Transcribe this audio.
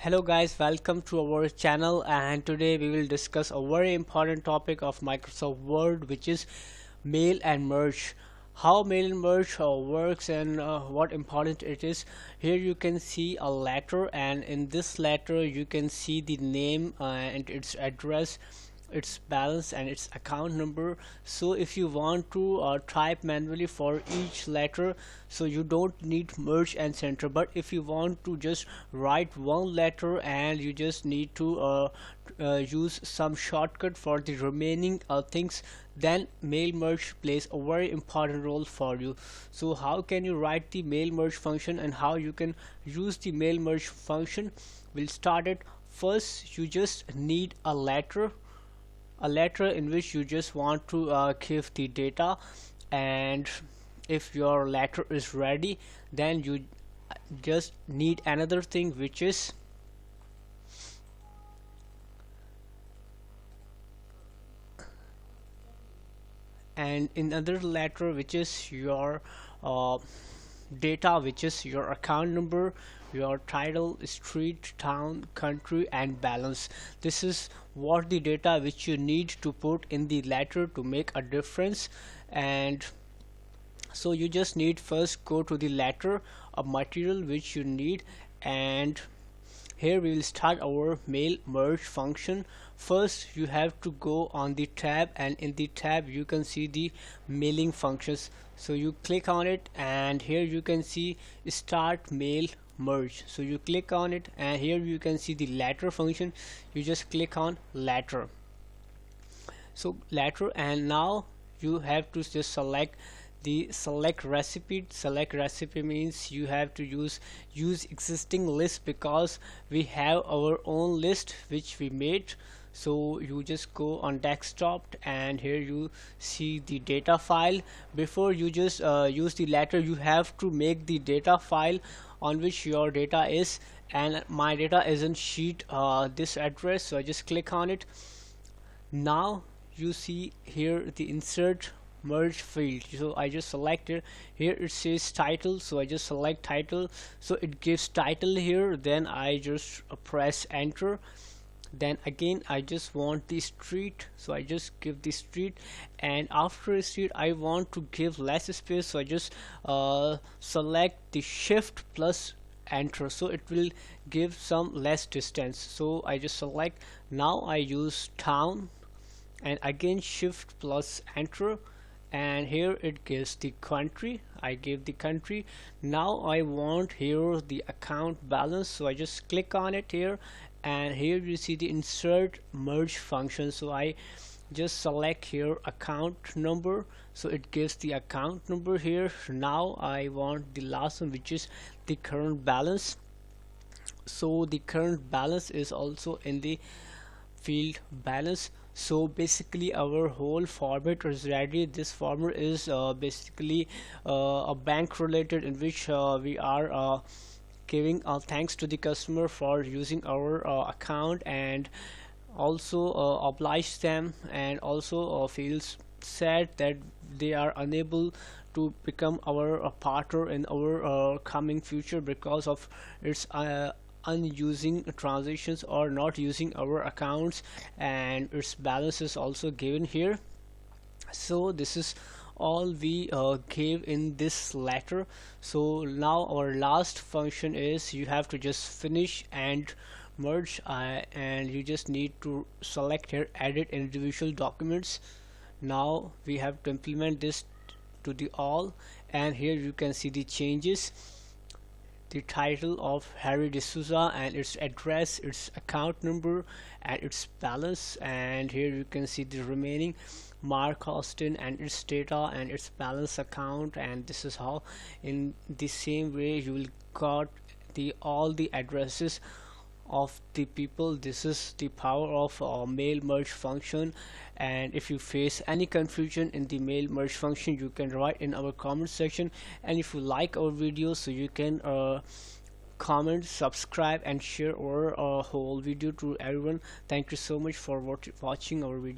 Hello guys, welcome to our channel, and today we will discuss a very important topic of Microsoft Word, which is mail and merge. How mail and merge works, and what important it is. Here you can see a letter, and in this letter you can see the name and its address, its balance and its account number. So if you want to type manually for each letter, so you don't need merge and center. But if you want to just write one letter and you just need to use some shortcut for the remaining things, then mail merge plays a very important role for you. So how can you write the mail merge function and how you can use the mail merge function? We'll start it. First, you just need a letter in which you just want to give the data, and if your letter is ready, then you just need another thing, which is and in another letter, which is your uh, data, which is your account number, your title, street, town, country and balance. This is what the data which you need to put in the letter to make a difference. And so you just need first go to the letter of material which you need, and here we will start our mail merge function. First you have to go on the tab, and in the tab you can see the mailing functions. So you click on it, and here you can see start mail merge. So you click on it, and here you can see the letter function. You just click on letter. So letter, and now you have to just select the select recipe. Select recipe means you have to use existing list, because we have our own list which we made. So you just go on desktop, and here you see the data file. Before you just use the letter, you have to make the data file on which your data is, and my data is in sheet this address. So I just click on it. Now you see here the insert merge field. So I just select it. Here it says title, so I just select title. So it gives title here, then I just press enter. Then again I just want the street, so I just give the street, and after street I want to give less space, so I just select the shift plus enter, so it will give some less distance. So I just select. Now I use town, and again shift plus enter, and here it gives the country. I give the country. Now I want here the account balance, so I just click on it here, and here you see the insert merge function. So I just select here account number, so it gives the account number here. Now I want the last one, which is the current balance. So the current balance is also in the field balance. So basically our whole format is ready. This format is basically a bank related, in which we are giving thanks to the customer for using our account, and also oblige them, and also feels sad that they are unable to become our partner in our coming future because of its unusing transactions or not using our accounts, and its balance is also given here. So this is all we gave in this letter. So now our last function is you have to just finish and merge, and you just need to select here edit individual documents. Now we have to implement this to the all, and here you can see the changes, the title of Harry D'Souza and its address, its account number and its balance, and here you can see the remaining Mark Austin and its data and its balance account. And this is how, in the same way, you will got the all the addresses of the people. This is the power of mail merge function. And if you face any confusion in the mail merge function, you can write in our comment section. And if you like our video, so you can comment, subscribe and share our whole video to everyone. Thank you so much for watching our video.